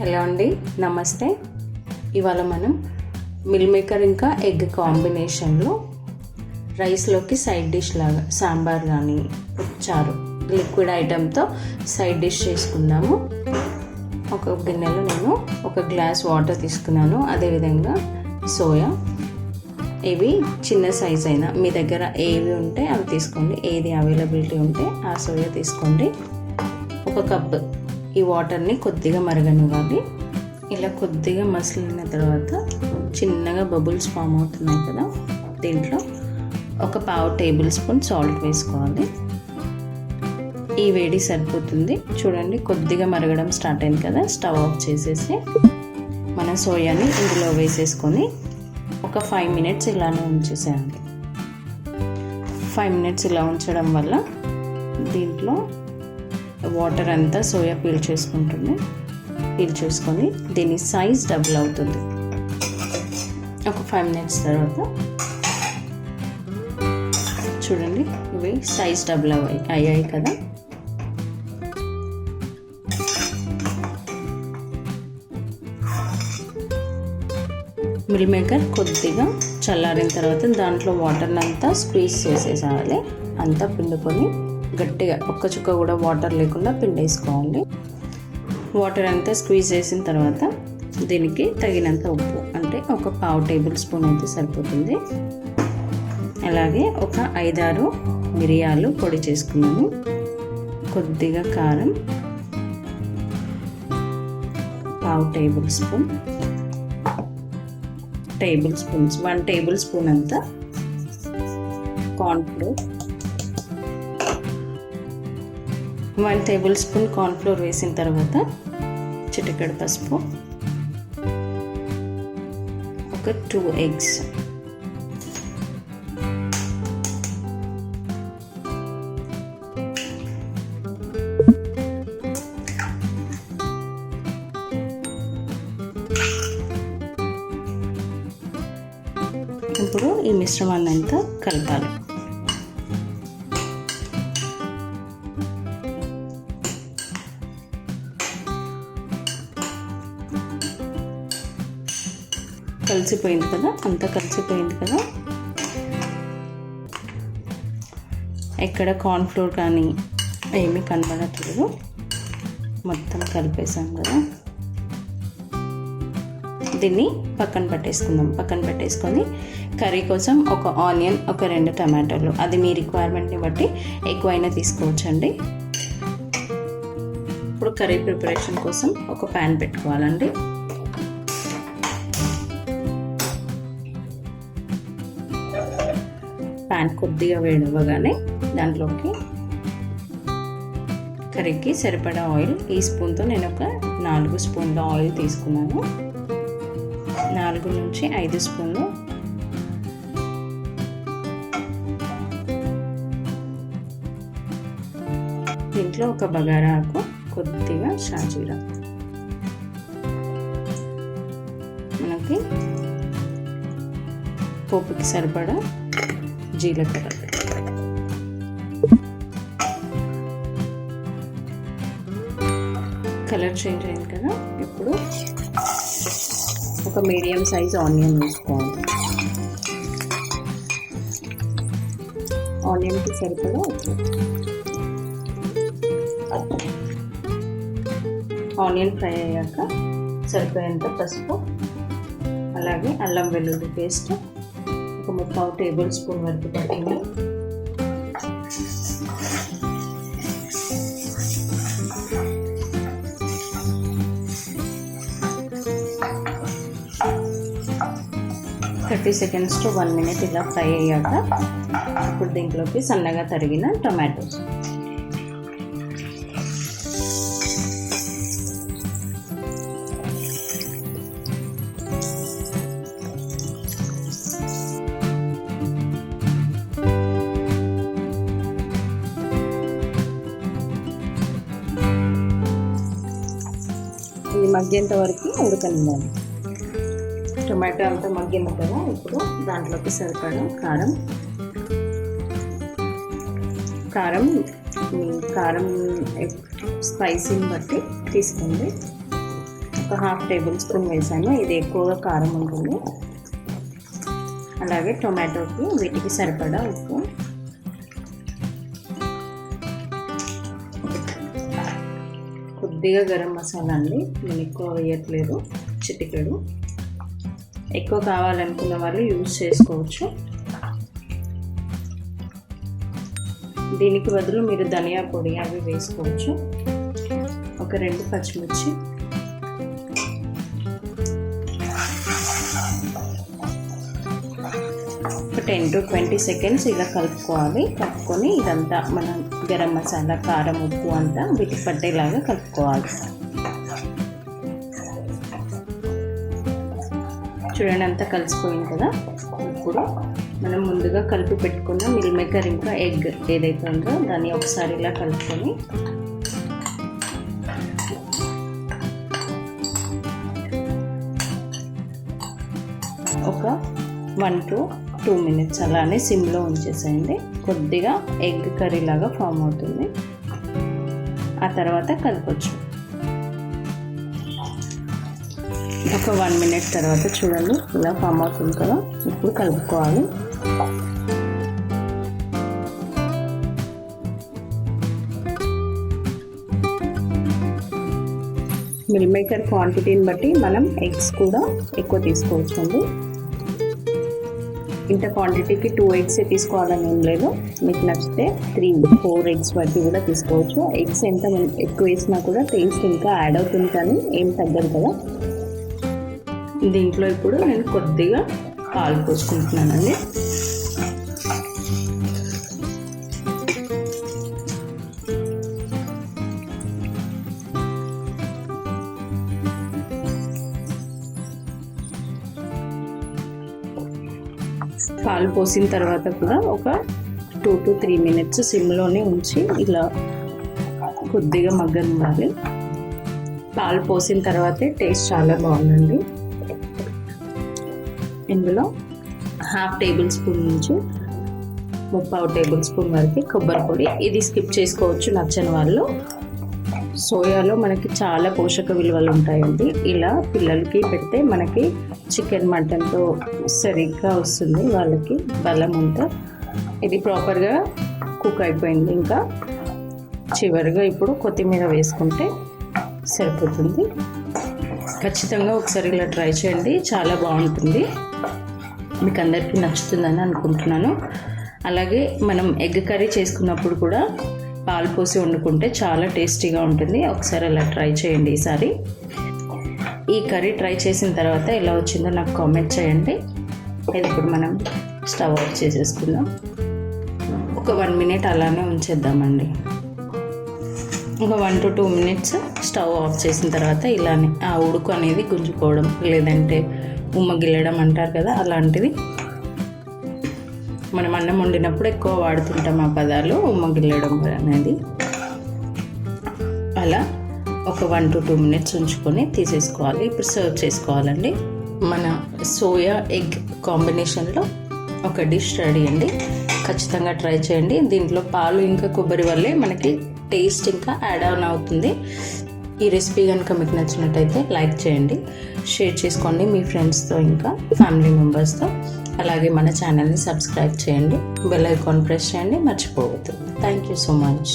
Hello అండి, నమస్తే. ఇవాళ మనం మిల్ మేకర్ ఇంకా ఎగ్ కాంబినేషన్లో రైస్లోకి సైడ్ డిష్ లాగా సాంబార్ కానీ చారు లిక్విడ్ ఐటెంతో సైడ్ డిష్ చేసుకుందాము. ఒక గిన్నెలో నేను ఒక గ్లాస్ వాటర్ తీసుకున్నాను. అదేవిధంగా సోయా, ఇవి చిన్న సైజ్ అయినా మీ దగ్గర ఏవి ఉంటే అవి తీసుకోండి, ఏది అవైలబిలిటీ ఉంటే ఆ సోయా తీసుకోండి. ఒక కప్ ఈ వాటర్ని కొద్దిగా మరగనివ్వాలి. ఇలా కొద్దిగా మసిలిన తర్వాత చిన్నగా బబుల్స్ ఫామ్ అవుతున్నాయి కదా, దీంట్లో ఒక పావు టేబుల్ స్పూన్ సాల్ట్ వేసుకోవాలి. ఈ వేడి సరిపోతుంది. చూడండి, కొద్దిగా మరగడం స్టార్ట్ అయింది కదా, స్టవ్ ఆఫ్ చేసేసి మన సోయాని ఇందులో వేసేసుకొని ఒక 5 మినిట్స్ ఇలానే ఉంచేసేయండి. 5 మినిట్స్ ఇలా ఉంచడం వల్ల దీంట్లో వాటర్ అంతా సోయా పీల్చేసుకొని దీని సైజ్ డబుల్ అవుతుంది. ఒక 5 మినిట్స్ తర్వాత చూడండి, ఇవి సైజ్ డబుల్ అయ్యాయి కదా. మిల్ మేకర్ కొద్దిగా చల్లారిన తర్వాత దాంట్లో వాటర్ని అంతా స్క్వీజ్ చేసేసాలి. అంతా పిండుకొని గట్టిగా ఒక్క చుక్క కూడా వాటర్ లేకుండా పిండేసుకోవాలి. వాటర్ అంతా స్క్వీజ్ చేసిన తర్వాత దీనికి తగినంత ఉప్పు, అంటే ఒక పావు టేబుల్ స్పూన్ అయితే సరిపోతుంది. అలాగే ఒక 5-6 మిరియాలు పొడి చేసుకున్నాను. కొద్దిగా కారం, పావు టేబుల్ స్పూన్, 1 టేబుల్ స్పూన్ అంతా కార్న్ఫ్లోర్, 1 టేబుల్ స్పూన్ కార్న్ఫ్లోర్ వేసిన తర్వాత చిటికెడు పసుపు, ఒక 2 ఎగ్స్, ఇప్పుడు ఈ మిశ్రమాన్ని అంతా కలపాలి. కలిసిపోయింది కదా, అంతా కలిసిపోయింది కదా. ఎక్కడ కార్న్ఫ్లోర్ కానీ ఏమీ కనబడట్లేదు, మొత్తం కలిపేసాం కదా. దీన్ని పక్కన పెట్టేసుకొని కర్రీ కోసం ఒక ఆనియన్, ఒక 2 టమాటాలు, అది మీ రిక్వైర్మెంట్ని బట్టి ఎక్కువైనా తీసుకోవచ్చండి. ఇప్పుడు కర్రీ ప్రిపరేషన్ కోసం ఒక ప్యాన్ పెట్టుకోవాలండి. ప్యాన్ కొద్దిగా వేడవ్వగానే దాంట్లోకి కర్రీకి సరిపడా ఆయిల్, ఈ స్పూన్తో నేను ఒక 4 స్పూన్ల ఆయిల్ తీసుకున్నాను. 4 నుంచి 5 స్పూన్లు దీంట్లో ఒక బగారా ఆకు, కొద్దిగా షాజీరా, మనకి పోపుకి సరిపడా జీలకర్ర, కలర్ చేంజ్ అయింది కదా. ఇప్పుడు ఒక మీడియం సైజ్ ఆనియన్ వేసుకోవాలి. ఆనియన్కి సరిపడా ఆనియన్ ఫ్రై అయ్యాక సరిపోయేంత పసుపు, అలాగే అల్లం వెల్లుల్లి పేస్ట్ ఒక 3/4 టేబుల్ స్పూన్ వరకు పట్టింది, $30 seconds to 1 minute ఇలా ఫ్రై అయ్యాక ఇప్పుడు దీంట్లోకి సన్నగా తరిగిన టొమాటోస్, ఇది మగ్గేంత వరకు ఉడకనివ్వాలి. టొమాటో అంతా మగ్గింది కదా. ఇప్పుడు దాంట్లోకి సరిపడా కారం స్పైసీని బట్టి తీసుకోండి. ఒక హాఫ్ టేబుల్ స్పూన్ వేసాను, ఇది ఎక్కువగా కారం ఉంటుంది. అలాగే టొమాటోకి వీటికి సరిపడా ఉప్పు, కొద్దిగా గరం మసాలా అండి, నేను ఎక్కువ వేయట్లేదు, చిటికెడు. ఎక్కువ కావాలనుకున్న వాళ్ళు యూజ్ చేసుకోవచ్చు. దీనికి బదులు మీరు ధనియా పొడి అవి వేసుకోవచ్చు. ఒక 2 పచ్చిమిర్చి, ఒక 10 to 20 సెకండ్స్ ఇలా కలుపుకోవాలి. కలుపుకొని ఇదంతా మనం గరం మసాలా, కారం, ఉప్పు అంతా వీటికి పట్టేలాగా కలుపుకోవాలి. చూడండి అంతా కలిసిపోయింది కదా. ఇప్పుడు మనం ముందుగా కలిపి పెట్టుకున్న మిల్ మేకర్ ఇంకా ఎగ్ ఏదైతే ఉందో దాన్ని ఒకసారి ఇలా కలుపుకొని ఒక 1 to 2 minutes అలానే సిమ్లో ఉంచేసేయండి. కొద్దిగా ఎగ్ కర్రీ లాగా ఫామ్ అవుతుంది. ఆ తర్వాత కలపచ్చు. ఒక 1 minute తర్వాత చూడండి ఇలా ఫామ్ అవుతుంది కదా. ఇప్పుడు కలుపుకోవాలి. మిల్ మేకర్ క్వాంటిటీని బట్టి మనం ఎగ్స్ కూడా ఎక్కువ తీసుకోవచ్చండి. ఇంత క్వాంటిటీకి 2 eggs తీసుకోవాలని ఏం లేదు. మీకు నచ్చితే 3-4 eggs వరకు కూడా తీసుకోవచ్చు. ఎగ్స్ ఎంత ఎక్కువ వేసినా కూడా టేస్ట్ ఇంకా యాడ్ అవుతుంది, కానీ ఏం తగ్గదు కదా. దీంట్లో ఇప్పుడు నేను కొద్దిగా పాలు పోసుకుంటున్నానండి. పాలు పోసిన తర్వాత కూడా ఒక 2 to 3 minutes సిమ్లోనే ఉంచి ఇలా కొద్దిగా మగ్గనివ్వాలి. పాలు పోసిన తర్వాతే టేస్ట్ చాలా బాగుందండి. ఇందులో 1/2 టేబుల్ స్పూన్ నుంచి 3/4 టేబుల్ స్పూన్ వరకు కొబ్బరి పొడి, ఇది స్కిప్ చేసుకోవచ్చు నచ్చని వాళ్ళు. సోయాలో మనకి చాలా పోషక విలువలు ఉంటాయండి. ఇలా పిల్లలకి పెడితే మనకి చికెన్ మటన్తో సరిగ్గా వస్తుంది, వాళ్ళకి బలం అంతా. ఇది ప్రాపర్గా కుక్ అయిపోయింది. ఇంకా చివరిగా ఇప్పుడు కొత్తిమీర వేసుకుంటే సరిపోతుంది. ఖచ్చితంగా ఒకసారి ఇలా ట్రై చేయండి, చాలా బాగుంటుంది. మీకు అందరికీ నచ్చుతుందని అనుకుంటున్నాను. అలాగే మనం ఎగ్ కర్రీ చేసుకున్నప్పుడు కూడా పాలు పోసి వండుకుంటే చాలా టేస్టీగా ఉంటుంది. ఒకసారి అలా ట్రై చేయండి ఈసారి. ఈ కర్రీ ట్రై చేసిన తర్వాత ఎలా వచ్చిందో నాకు కామెంట్ చేయండి. ఇప్పుడు మనం స్టవ్ ఆఫ్ చేసేసుకుందాం. ఒక 1 minute అలానే ఉంచేద్దామండి. ఒక 1 to 2 minutes స్టవ్ ఆఫ్ చేసిన తర్వాత ఇలానే ఆ ఉడుకు అనేది గుంజుకోవడం, లేదంటే ఉమ్మగిల్లడం అంటారు కదా, అలాంటిది. మనం అన్నం వండినప్పుడు ఎక్కువ వాడుతుంటాం ఆ పదాలు, ఉమ్మగిల్లడం అనేది. అలా ఒక 1 to 2 minutes ఉంచుకొని తీసేసుకోవాలి. ఇప్పుడు సర్వ్ చేసుకోవాలండి. మన సోయా ఎగ్ కాంబినేషన్లో ఒక డిష్ రెడీ అండి. ఖచ్చితంగా ట్రై చేయండి. దీంట్లో పాలు ఇంకా కొబ్బరి వల్లే మనకి టేస్ట్ ఇంకా యాడ్ ఆన్ అవుతుంది. ఈ రెసిపీ కనుక మీకు నచ్చినట్టయితే లైక్ చేయండి, షేర్ చేసుకోండి మీ ఫ్రెండ్స్తో ఇంకా ఫ్యామిలీ మెంబర్స్తో. అలాగే మన ఛానల్ని సబ్స్క్రైబ్ చేయండి, బెల్ ఐకాన్ ప్రెస్ చేయండి, మర్చిపోవద్దు. Thank you so much.